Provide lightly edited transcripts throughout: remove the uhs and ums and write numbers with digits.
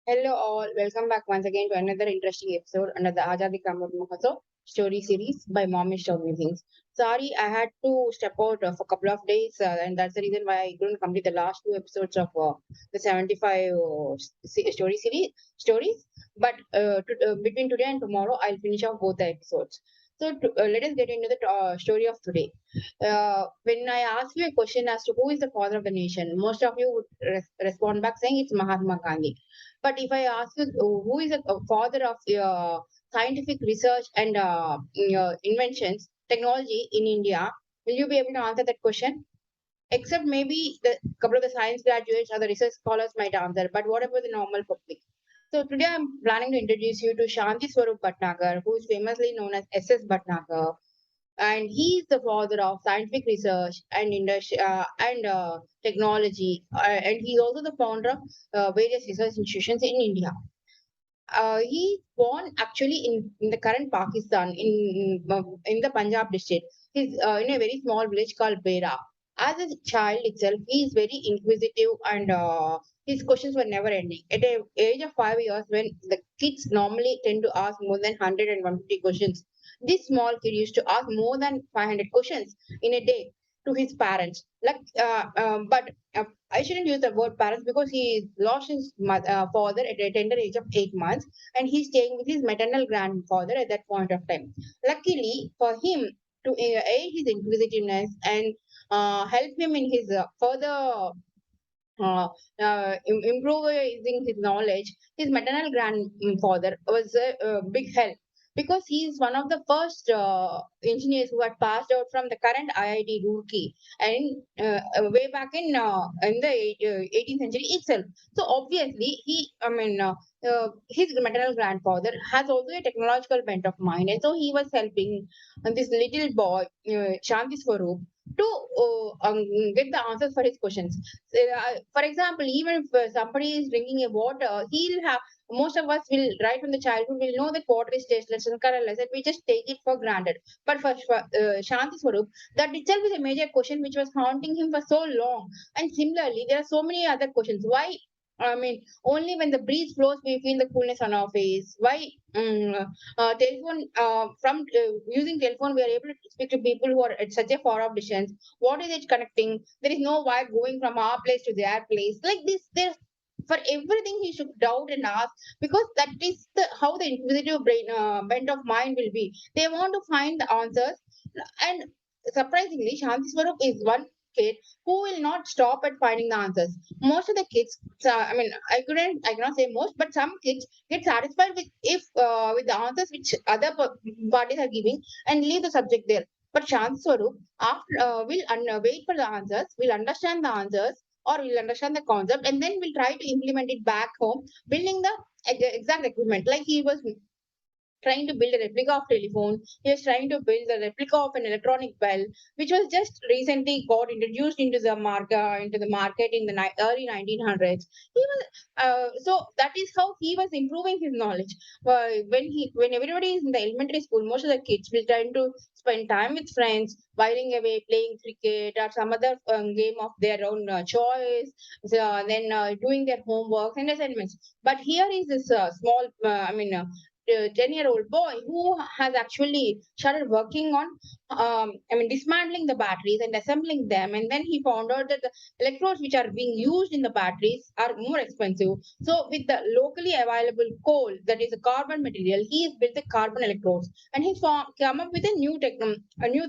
Hello all, welcome back once again to another interesting episode under the Azadi Kamar Mahasab story series by Mommy Stop Musings. Sorry, I had to step out for a couple of days, and that's the reason why I couldn't complete the last two episodes of the 75 story series stories. But between today and tomorrow, I'll finish off both the episodes. Let us get into the story of today. When I ask you a question as to who is the father of the nation, most of you would respond back saying it's Mahatma Gandhi. But if I ask you who is a father of scientific research and inventions, technology in India, will you be able to answer that question? Except maybe the couple of the science graduates or the research scholars might answer, but what about the normal public? So today I'm planning to introduce you to Shanti Swarup Bhatnagar, who is famously known as SS Bhatnagar, and he is the father of scientific research and industry and technology, and he is also the founder of various research institutions in India. He born actually in the current Pakistan in the Punjab district. He's in a very small village called Bera. As a child itself, he is very inquisitive and his questions were never ending. At the age of 5 years, when the kids normally tend to ask more than 100 and 150 questions, this small kid used to ask more than 500 questions in a day to his parents. But I shouldn't use the word parents because he lost his father at a tender age of 8 months, and he's staying with his maternal grandfather at that point of time. Luckily for him, to aid his inquisitiveness and help him in his further improving his knowledge, his maternal grandfather was a big help because he is one of the first engineers who had passed out from the current IIT Roorkee and way back in the 18th century itself. So obviously, his maternal grandfather has also a technological bent of mind, and so he was helping this little boy, Shanti Swarup, to get the answers for his questions. For example, even if somebody is drinking a water, he'll have most of us will right from the childhood will know that water is tasteless and colorless, and we just take it for granted. But for Shanti Swarup, that itself is a major question which was haunting him for so long. And similarly, there are so many other questions. Why? I mean, only when the breeze flows, we feel the coolness on our face. Why? Telephone from using telephone, we are able to speak to people who are at such a far off distance. What is it connecting? There is no wire going from our place to their place. Like this, there for everything he should doubt and ask because that is the how the inquisitive brain bent of mind will be. They want to find the answers, and surprisingly, Shanti Swarup is one kid who will not stop at finding the answers. Most of the kids, I cannot say most, but some kids get satisfied with if with the answers which other parties are giving and leave the subject there. But Shanti Swarup, after wait for the answers, will understand the answers or we'll understand the concept and then we'll try to implement it back home, building the exact equipment. Like he was trying to build a replica of telephone. He was trying to build a replica of an electronic bell, which was just recently got introduced into the market in the early 1900s. He was so that is how he was improving his knowledge. When everybody is in the elementary school, most of the kids will try to spend time with friends, whiling away playing cricket or some other game of their own choice. Then doing their homework and assignments. But here is this small, 10-year-old boy who has actually started working on dismantling the batteries and assembling them, and then he found out that the electrodes which are being used in the batteries are more expensive. So with the locally available coal, that is a carbon material, he has built the carbon electrodes, and come up with a new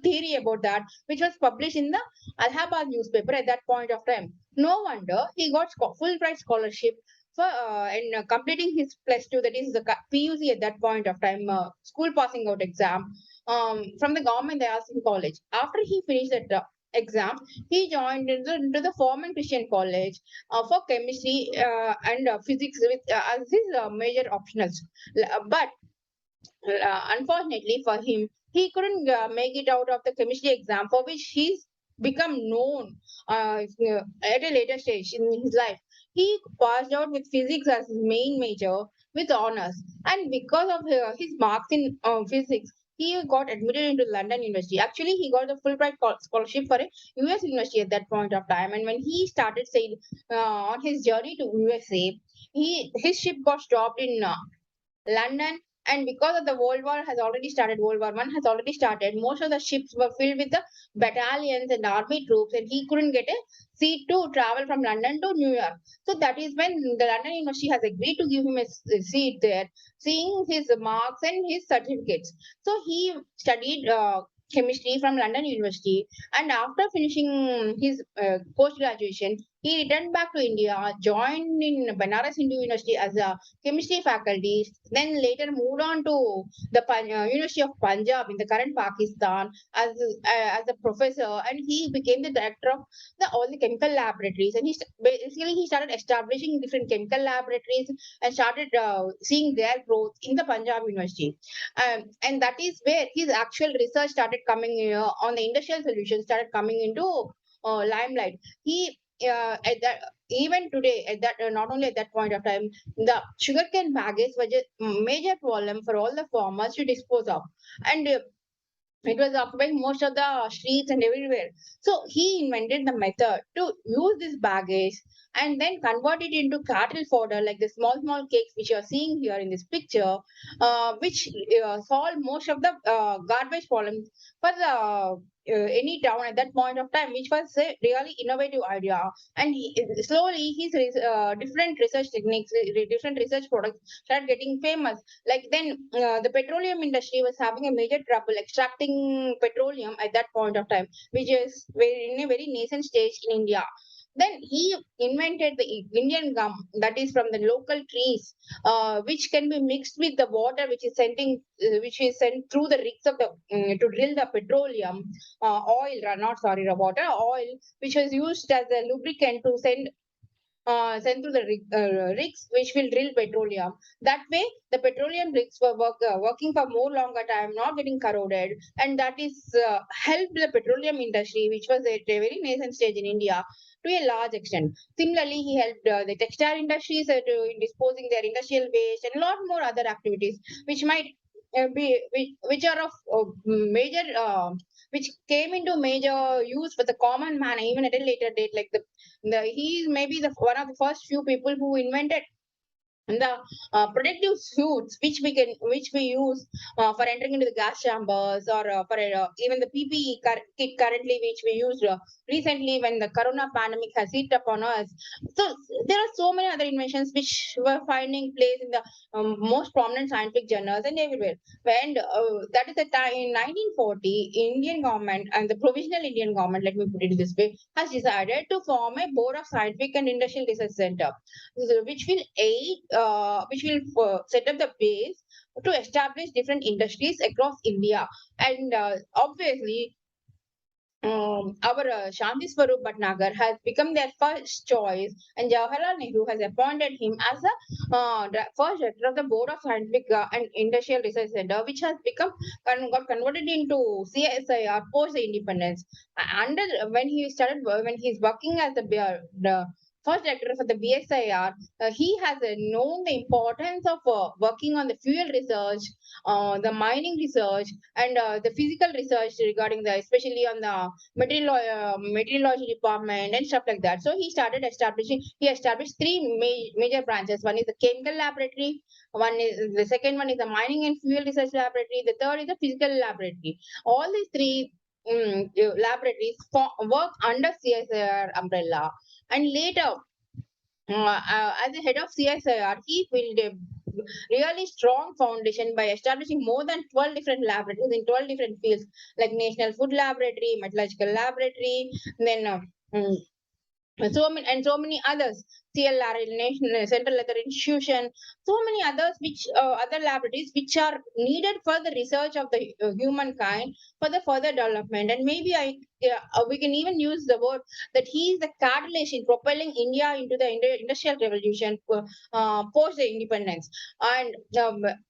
theory about that, which was published in the Allahabad newspaper at that point of time. No wonder he got full price scholarship for in completing his plus two, that is the PUC at that point of time, school passing out exam from the government they asked in college. After he finished that exam, he joined into the Foreman Christian College for chemistry and physics with as his major optionals. But unfortunately for him, he couldn't make it out of the chemistry exam, for which he's become known at a later stage in his life. He passed out with physics as his main major with honors, and because of his marks in physics, he got admitted into London University. Actually, he got a Fulbright scholarship for a US university at that point of time. And when he started saying on his journey to USA, his ship got stopped in London, and because of the World War One has already started. Most of the ships were filled with the battalions and army troops, and he couldn't get a seat to travel from London to New York. So that is when the London University has agreed to give him a seat there, seeing his marks and his certificates. So he studied chemistry from London University, and after finishing his post graduation, he returned back to India, joined in Banaras Hindu University as a chemistry faculty, then later moved on to the University of Punjab in the current Pakistan as a professor, and he became the director of all the chemical laboratories. And basically he started establishing different chemical laboratories and started seeing their growth in the Punjab University. And that is where his actual research started coming on the industrial solutions started coming into limelight. He at that even today at that not only at that point of time, the sugarcane baggage was a major problem for all the farmers to dispose of, and it was occupying most of the streets and everywhere. So he invented the method to use this baggage and then convert it into cattle fodder, like the small cakes which you are seeing here in this picture, which solve most of the garbage problems for the any town at that point of time, which was a really innovative idea. And slowly his different research techniques, different research products started getting famous. Like then the petroleum industry was having a major trouble extracting petroleum at that point of time, which is in a very nascent stage in India. Then he invented the Indian gum, that is from the local trees, which can be mixed with the water which is sent through the rigs of the to drill the petroleum oil, not sorry, the water oil, which was used as a lubricant to sent to the rigs which will drill petroleum. That way, the petroleum rigs were working for more longer time, not getting corroded, and that is helped the petroleum industry, which was at a very nascent stage in India, to a large extent. Similarly, he helped the textile industries in disposing their industrial waste and a lot more other activities, which might which are of major which came into major use for the common man even at a later date, like he is maybe the one of the first few people who invented the protective suits which we use for entering into the gas chambers, or for even the PPE kit currently which we used recently when the corona pandemic has hit upon us. So there are so many other inventions which were finding place in the most prominent scientific journals and everywhere. And that is the time in 1940, Indian government and the provisional Indian government, let me put it this way, has decided to form a board of scientific and industrial research center, which will set up the base to establish different industries across India. And obviously, our Shanti Swarup Bhatnagar has become their first choice, and Jawaharlal Nehru has appointed him as the first director of the Board of Scientific and Industrial Research Center, which has got converted into CSIR post the independence. Under when he's working as the first director for the BSIR, he has known the importance of working on the fuel research, the mining research, and the physical research regarding especially on the meteorology department and stuff like that. So he established three major branches. One is the chemical laboratory, the second one is the mining and fuel research laboratory, the third is the physical laboratory. All these three laboratories work under CSIR umbrella. And later, as the head of CSIR, he built a really strong foundation by establishing more than 12 different laboratories in 12 different fields, like National Food Laboratory, Metallurgical Laboratory, then so many others, CLR, National Central Leather Institution, so many others, which other laboratories which are needed for the research of the humankind for the further development. And maybe we can even use the word that he is the catalyst in propelling India into the industrial revolution post the independence. And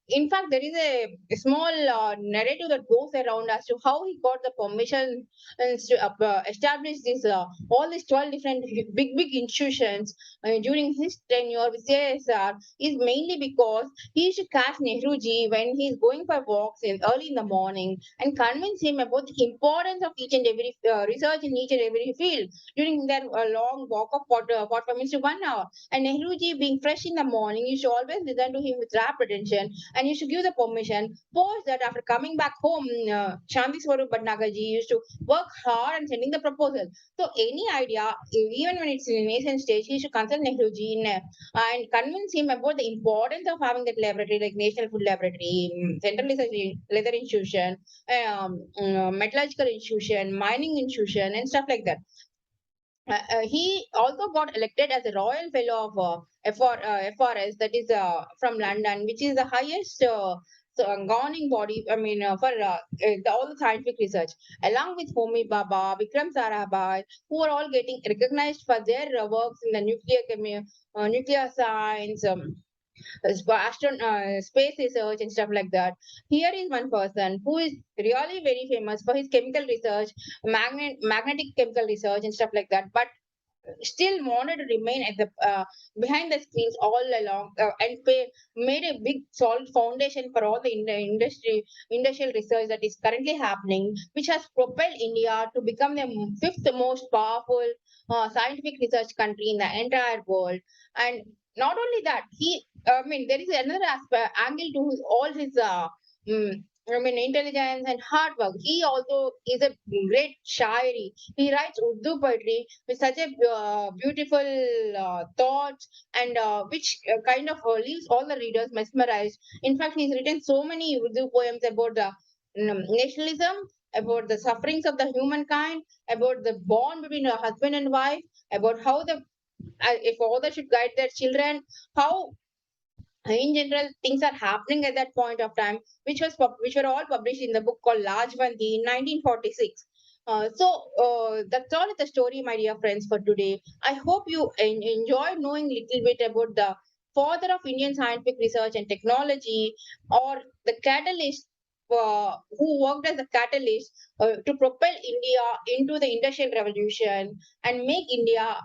in fact, there is a small narrative that goes around as to how he got the permission to establish this all these 12 different big institutions during his tenure with CSR is mainly because he used to catch Nehruji when he's going for walks in early in the morning and convince him about the importance of each and every research in each and every field during that long walk of 45 minutes to 1 hour. And Nehruji, being fresh in the morning, you should always listen to him with rapt attention and you should give the permission. Post that after coming back home, Shanti Swarup Bhatnagarji used to work hard and sending the proposal. So any idea, even when it's in nascent stage, he should consult Nehruji and convince him about the importance of having that laboratory, like National Food Laboratory, Central Research Leather Institution, Metallurgical Institution, Mining Institution, and stuff like that. He also got elected as a Royal Fellow of FRS, that is from London, which is the highest governing body. I mean, for all the scientific research, along with Homi Baba, Vikram Sarabhai, who are all getting recognized for their works in the nuclear science. Space research and stuff like that. Here is one person who is really very famous for his chemical research, magnetic chemical research and stuff like that. But still wanted to remain at the behind the screens all along made a big solid foundation for all the industrial research that is currently happening, which has propelled India to become the fifth most powerful scientific research country in the entire world. And not only that, there is another aspect angle to all his intelligence and hard work. He also is a great shairi. He writes Urdu poetry with such a beautiful thoughts and which kind of leaves all the readers mesmerized. In fact, he's written so many Urdu poems about the nationalism, about the sufferings of the humankind, about the bond between a husband and wife, about how the if father should guide their children, how in general things are happening at that point of time, which were all published in the book called Lajvanti in 1946. That's all the story, my dear friends, for today. I hope you enjoyed knowing little bit about the father of Indian scientific research and technology, or the catalyst who worked as a catalyst to propel India into the industrial revolution and make India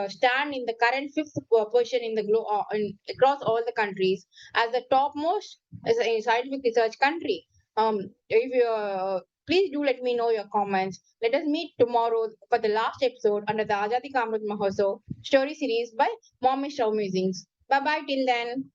stand in the current fifth position in the across all the countries as the topmost as a scientific research country. If you please do let me know your comments. Let us meet tomorrow for the last episode under the Azadi Kamrat Mahotsav story series by Mommy Show Musings. Bye bye till then.